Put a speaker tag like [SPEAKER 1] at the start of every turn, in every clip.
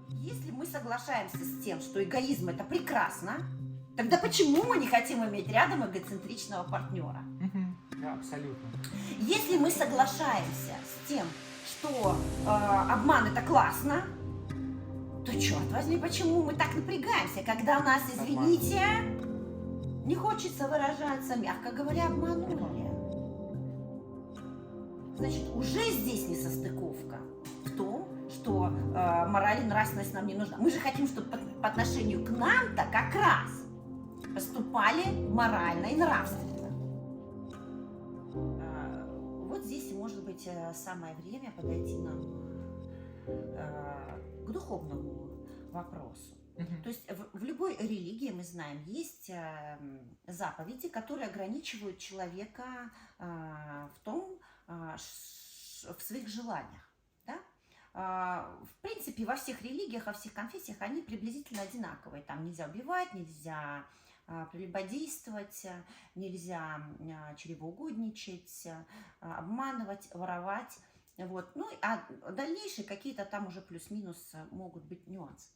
[SPEAKER 1] Если мы соглашаемся с тем, что эгоизм это прекрасно, тогда почему мы не хотим иметь рядом эгоцентричного партнера?
[SPEAKER 2] Да, абсолютно.
[SPEAKER 1] Если мы соглашаемся с тем, что обман это классно, то черт возьми, почему мы так напрягаемся, когда нас,
[SPEAKER 2] Согласен.
[SPEAKER 1] извините, не хочется выражаться, мягко говоря, обманули? Значит, уже здесь несостыковка в том, что мораль и нравственность нам не нужна. Мы же хотим, чтобы по отношению к нам-то как раз поступали морально и нравственно. Вот здесь, может быть, самое время подойти нам к духовному вопросу.
[SPEAKER 2] Мгм.
[SPEAKER 1] То есть в любой религии, мы знаем, есть заповеди, которые ограничивают человека в том, в своих желаниях. Да? В принципе, во всех религиях, во всех конфессиях они приблизительно одинаковые. Там нельзя убивать, нельзя прелюбодействовать, нельзя чревоугодничать, обманывать, воровать. Вот. Ну, а дальнейшие какие-то там уже плюс-минус могут быть нюансы.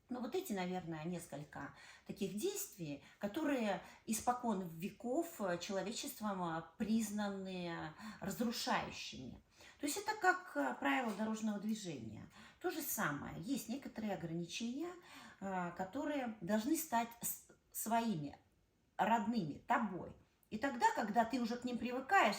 [SPEAKER 1] Но вот эти, наверное, несколько таких действий, которые испокон веков человечеством признаны разрушающими. То есть это как правило дорожного движения. То же самое. Есть некоторые ограничения, которые должны стать своими, родными, тобой. И тогда, когда ты уже к ним привыкаешь,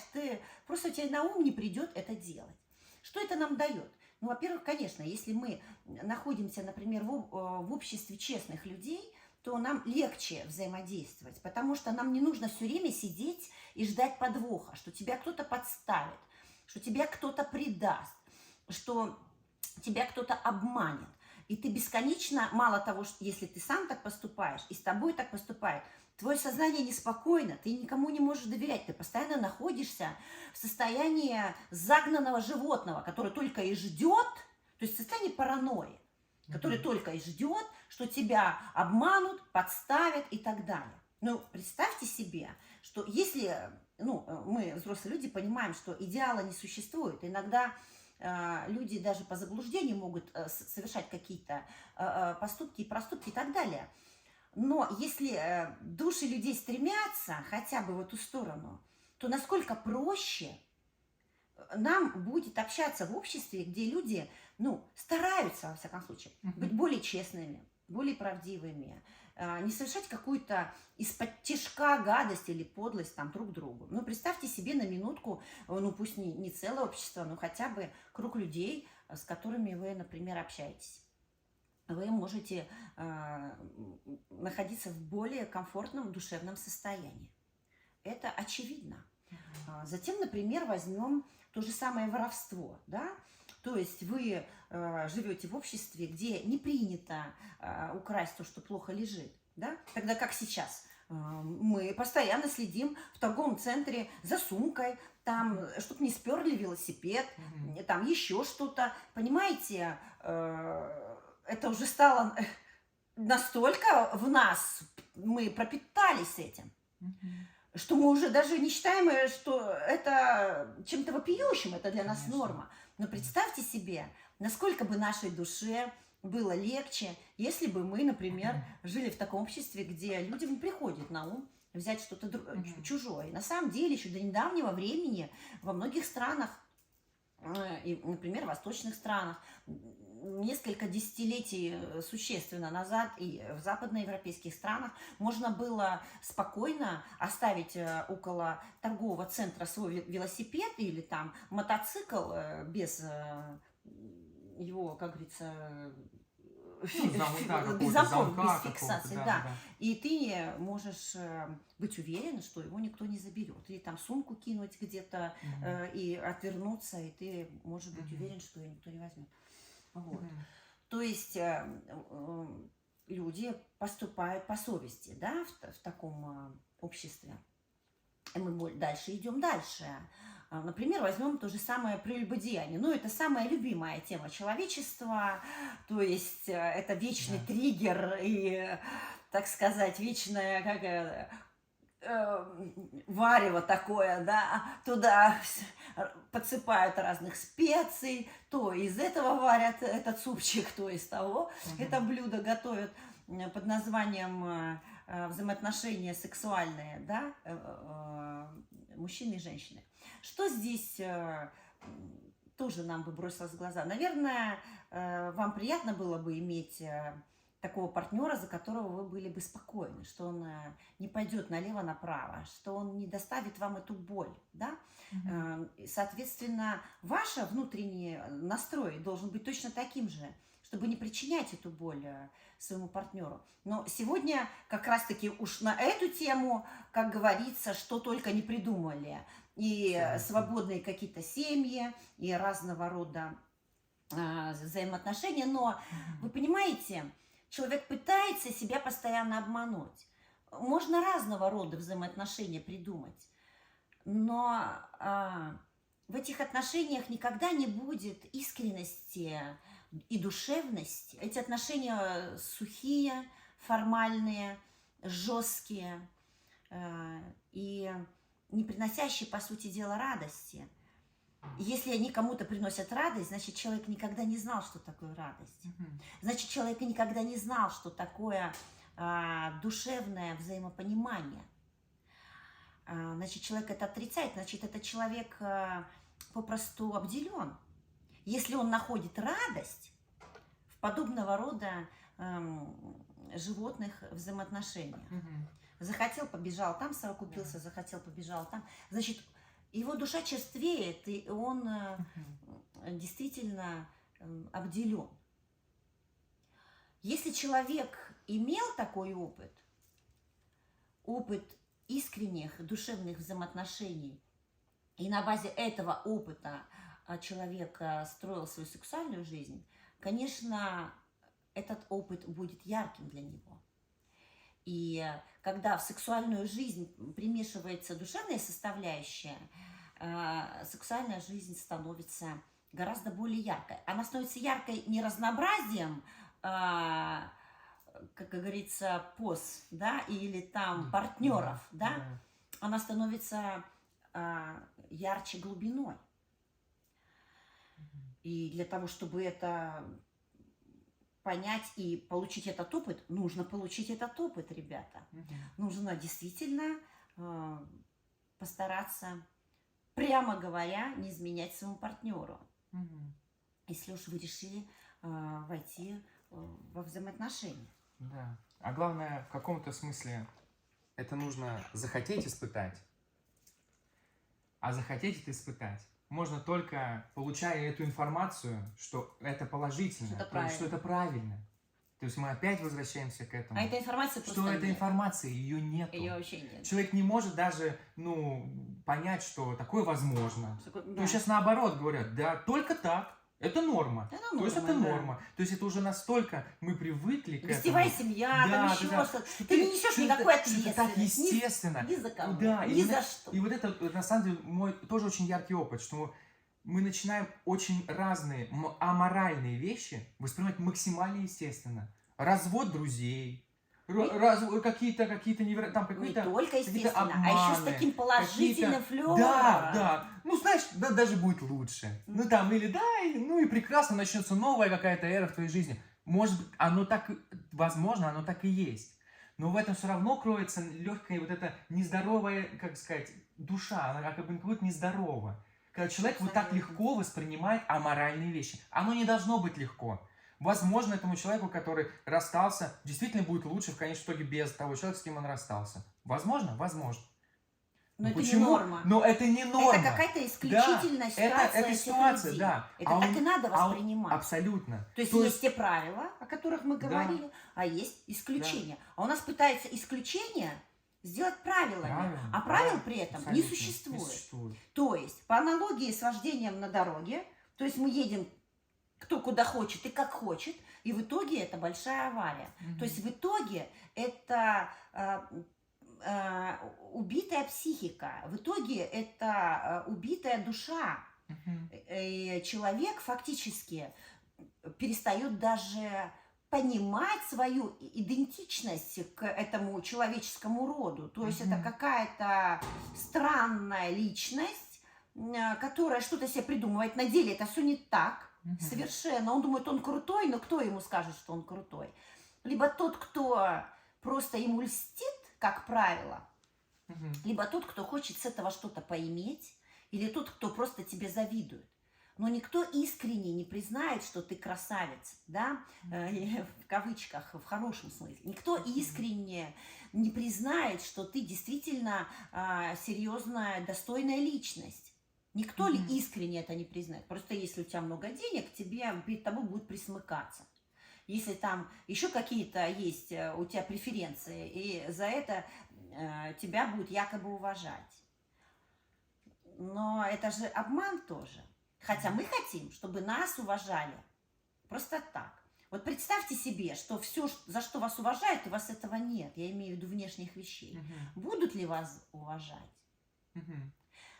[SPEAKER 1] просто тебе на ум не придет это делать. Что это нам дает? Ну, во-первых, конечно, если мы находимся, например, в обществе честных людей, то нам легче взаимодействовать, потому что нам не нужно все время сидеть и ждать подвоха, что тебя кто-то подставит, что тебя кто-то предаст, что тебя кто-то обманет. И ты бесконечно, мало того, что если ты сам так поступаешь, и с тобой так поступает, твое сознание неспокойно, ты никому не можешь доверять, ты постоянно находишься в состоянии загнанного животного, который только и ждет, то есть состояние паранойи, который
[SPEAKER 2] Мгм.
[SPEAKER 1] только и ждет, что тебя обманут, подставят и так далее. Ну, представьте себе, что если, ну, мы, взрослые люди, понимаем, что идеала не существует, иногда люди даже по заблуждению могут совершать какие-то поступки и проступки и так далее. Но если души людей стремятся хотя бы в эту сторону, то насколько проще нам будет общаться в обществе, где люди, ну, стараются, во всяком случае, быть
[SPEAKER 2] Мгм.
[SPEAKER 1] более честными, более правдивыми, не совершать какую-то из-под тишка гадость или подлость там друг другу. Ну, представьте себе на минутку, ну, пусть не целое общество, но хотя бы круг людей, с которыми вы, например, общаетесь. Вы можете находиться в более комфортном душевном состоянии. Это очевидно. Затем, например, возьмем то же самое воровство, да? То есть вы живете в обществе, где не принято украсть то, что плохо лежит, да? Тогда как сейчас. Мы постоянно следим в торговом центре за сумкой, там,
[SPEAKER 2] Мгм.
[SPEAKER 1] чтобы не сперли велосипед,
[SPEAKER 2] Мгм.
[SPEAKER 1] там еще что-то. Понимаете, это уже стало настолько в нас, мы пропитались этим,
[SPEAKER 2] Мгм.
[SPEAKER 1] что мы уже даже не считаем, что это чем-то вопиющим, это для нас
[SPEAKER 2] Конечно.
[SPEAKER 1] норма. Но
[SPEAKER 2] Мгм.
[SPEAKER 1] представьте себе, насколько бы нашей душе было легче, если бы мы, например, жили в таком обществе, где людям не приходит на ум взять что-то
[SPEAKER 2] Мгм.
[SPEAKER 1] чужое. На самом деле, еще до недавнего времени во многих странах, и, например, в восточных странах, несколько десятилетий существенно назад и в западноевропейских странах можно было спокойно оставить около торгового центра свой велосипед или там мотоцикл без его, как говорится,
[SPEAKER 2] Ну, да,
[SPEAKER 1] без
[SPEAKER 2] какого-то
[SPEAKER 1] замков, без
[SPEAKER 2] замка какого-то,
[SPEAKER 1] фиксации,
[SPEAKER 2] да,
[SPEAKER 1] да.
[SPEAKER 2] да.
[SPEAKER 1] И ты можешь быть уверен, что его никто не заберет. Или там сумку кинуть где-то
[SPEAKER 2] Мгм.
[SPEAKER 1] и отвернуться, и ты можешь быть
[SPEAKER 2] Мгм.
[SPEAKER 1] уверен, что ее никто не возьмет. Вот.
[SPEAKER 2] Мгм.
[SPEAKER 1] То есть люди поступают по совести, да, в таком обществе. И мы дальше идем дальше. Например, возьмем то же самое прелюбодеяние. Ну, это самая любимая тема человечества, то есть это вечный
[SPEAKER 2] Да.
[SPEAKER 1] триггер и, так сказать, вечное варево такое, да, туда подсыпают разных специй, то из этого варят этот супчик, то из того. Это блюдо готовят под названием взаимоотношения сексуальные, да, мужчины и женщины. Что здесь тоже нам бы бросилось в глаза? Наверное, вам приятно было бы иметь такого партнера, за которого вы были бы спокойны, что он не пойдет налево-направо, что он не доставит вам эту боль, да? Соответственно, ваш внутренний настрой должен быть точно таким же, чтобы не причинять эту боль своему партнеру. Но сегодня как раз-таки уж на эту тему, как говорится, что только не придумали. И свободные какие-то семьи, и разного рода взаимоотношения. Но вы понимаете, человек пытается себя постоянно обмануть. Можно разного рода взаимоотношения придумать. Но в этих отношениях никогда не будет искренности и душевности. Эти отношения сухие, формальные, жесткие и не приносящие, по сути дела, радости. Если они кому-то приносят радость, значит, человек никогда не знал, что такое радость. Значит, человек никогда не знал, что такое душевное взаимопонимание. Значит, человек это отрицает, значит, этот человек попросту обделен. Если он находит радость в подобного рода животных взаимоотношениях. Захотел, побежал там, совокупился, захотел, побежал там. Значит, его душа черствеет, и он действительно обделен. Если человек имел такой опыт искренних душевных взаимоотношений, и на базе этого опыта человек строил свою сексуальную жизнь, конечно, этот опыт будет ярким для него. И когда в сексуальную жизнь примешивается душевная составляющая, сексуальная жизнь становится гораздо более яркой. Она становится яркой не разнообразием, как говорится, поз, да, или там партнеров, да, она становится ярче глубиной. И для того, чтобы это понять и получить этот опыт, нужно получить этот опыт, ребята. Нужно действительно постараться, прямо говоря, не изменять своему партнеру. Если уж вы решили войти во взаимоотношения.
[SPEAKER 3] Да. А главное, в каком-то смысле это нужно захотеть испытать. А захотеть это испытать можно только получая эту информацию, что это положительно, что это правильно. То есть мы опять возвращаемся к этому.
[SPEAKER 1] А эта информация просто
[SPEAKER 3] что этой
[SPEAKER 1] нет.
[SPEAKER 3] информации ее нету.
[SPEAKER 1] Ее вообще нет.
[SPEAKER 3] Человек не может даже, понять, что такое возможно.
[SPEAKER 1] Да.
[SPEAKER 3] То есть сейчас наоборот говорят, да, только так. Это норма. То есть это норма. То есть это уже настолько мы привыкли к
[SPEAKER 1] гостевая
[SPEAKER 3] этому.
[SPEAKER 1] семья, там еще что-то. Ты не несешь никакой ответственности.
[SPEAKER 3] Это так естественно.
[SPEAKER 1] Ни за кого,
[SPEAKER 3] да,
[SPEAKER 1] ни за что.
[SPEAKER 3] И вот это, на самом деле, мой тоже очень яркий опыт, что мы начинаем очень разные аморальные вещи воспринимать максимально естественно. Развод друзей, какие-то невероятные, там какие-то
[SPEAKER 1] не только естественно,
[SPEAKER 3] обманы,
[SPEAKER 1] а еще с таким положительным флером.
[SPEAKER 3] Да. Знаешь, даже будет лучше. И прекрасно начнется новая какая-то эра в твоей жизни. Может быть, возможно, оно так и есть. Но в этом все равно кроется легкая вот эта нездоровая, как сказать, душа, она как будто нездорова. Когда человек вот так легко воспринимает аморальные вещи. Оно не должно быть легко. Возможно, этому человеку, который расстался, действительно будет лучше в конечном итоге без того человека, с кем он расстался. Возможно? Возможно.
[SPEAKER 1] Но это
[SPEAKER 3] почему?
[SPEAKER 1] не норма.
[SPEAKER 3] Но это не норма.
[SPEAKER 1] Это какая-то исключительная ситуация.
[SPEAKER 3] Это ситуация,
[SPEAKER 1] людей.
[SPEAKER 3] да.
[SPEAKER 1] Это так и надо воспринимать.
[SPEAKER 3] Абсолютно.
[SPEAKER 1] То есть те правила, о которых мы говорили, а есть исключения.
[SPEAKER 3] Да.
[SPEAKER 1] А у нас пытаются исключения сделать правилами, а правил при этом не существует. То есть, по аналогии с вождением на дороге, то есть мы едем кто куда хочет и как хочет, и в итоге это большая авария. То есть в итоге это убитая психика, в итоге это убитая душа. И человек фактически перестает даже понимать свою идентичность к этому человеческому роду. То есть это какая-то странная личность, которая что-то себе придумывает, на деле это все не так.
[SPEAKER 3] Мгм.
[SPEAKER 1] Совершенно. Он думает, он крутой, но кто ему скажет, что он крутой? Либо тот, кто просто ему льстит, как правило,
[SPEAKER 3] Мгм.
[SPEAKER 1] либо тот, кто хочет с этого что-то поиметь, или тот, кто просто тебе завидует. Но никто искренне не признает, что ты красавец, да, и в кавычках, в хорошем смысле. Никто искренне не признает, что ты действительно серьезная, достойная личность. Никто ли
[SPEAKER 3] Мгм.
[SPEAKER 1] искренне это не признает? Просто если у тебя много денег, тебе перед тобой будут присмыкаться. Если там еще какие-то есть у тебя преференции, и за это тебя будут якобы уважать. Но это же обман тоже. Хотя мы хотим, чтобы нас уважали просто так. Вот представьте себе, что все, за что вас уважают, у вас этого нет. Я имею в виду внешних вещей.
[SPEAKER 3] Мгм.
[SPEAKER 1] Будут ли вас уважать?
[SPEAKER 3] Мгм.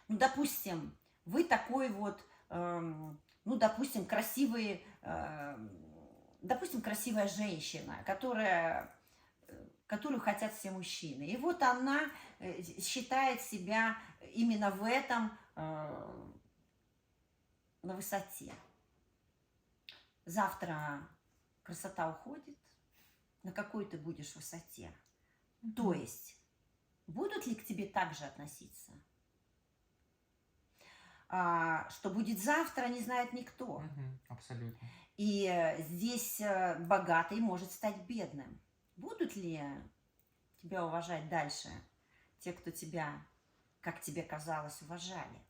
[SPEAKER 1] Ну, допустим, вы такой вот, ну, допустим, допустим, красивая женщина, которую хотят все мужчины. И вот она считает себя именно в этом на высоте. Завтра красота уходит. На какой ты будешь высоте? То есть, будут ли к тебе так же относиться? Что будет завтра, не знает никто.
[SPEAKER 3] Мгм. Абсолютно.
[SPEAKER 1] И здесь богатый может стать бедным. Будут ли тебя уважать дальше те, кто тебя, как тебе казалось, уважали?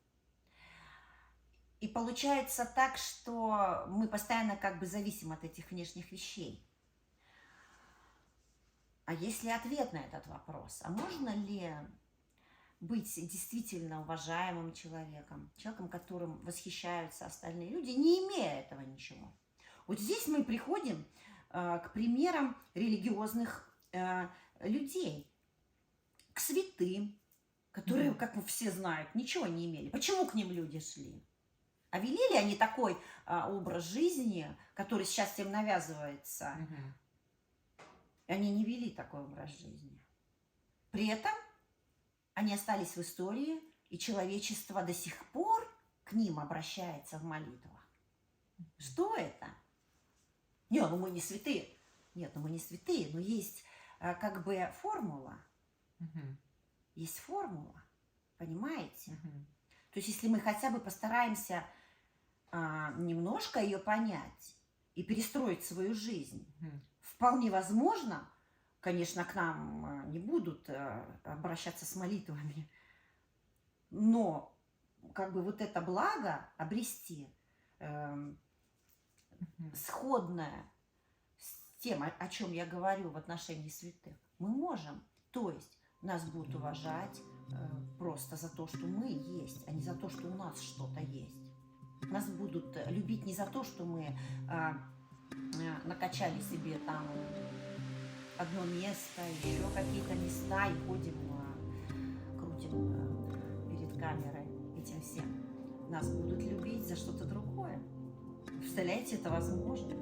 [SPEAKER 1] И получается так, что мы постоянно как бы зависим от этих внешних вещей. А есть ли ответ на этот вопрос? А можно ли быть действительно уважаемым человеком, человеком, которым восхищаются остальные люди, не имея этого ничего? Вот здесь мы приходим к примерам религиозных людей, к святым, которые,
[SPEAKER 3] Мгм.
[SPEAKER 1] как все знают, ничего не имели. Почему к ним люди шли? А вели ли они такой образ жизни, который сейчас всем навязывается?
[SPEAKER 3] Мгм.
[SPEAKER 1] Они не вели такой образ жизни. При этом они остались в истории, и человечество до сих пор к ним обращается в молитвах. Что это? Не, ну мы не святые. Нет, ну мы не святые, но есть как бы формула.
[SPEAKER 3] Мгм.
[SPEAKER 1] Есть формула. Понимаете?
[SPEAKER 3] Мгм.
[SPEAKER 1] То есть если мы хотя бы постараемся немножко ее понять и перестроить свою жизнь,
[SPEAKER 3] Мгм.
[SPEAKER 1] вполне возможно, конечно, к нам не будут обращаться с молитвами, но как бы вот это благо обрести
[SPEAKER 3] Мгм.
[SPEAKER 1] сходное с тем, о чем я говорю в отношении святых, мы можем. То есть нас будут уважать просто за то, что мы есть, а не за то, что у нас что-то есть. Нас будут любить не за то, что мы накачали себе там одно место, еще какие-то места и ходим, крутим перед камерой этим всем. Нас будут любить за что-то другое. Представляете, это возможно?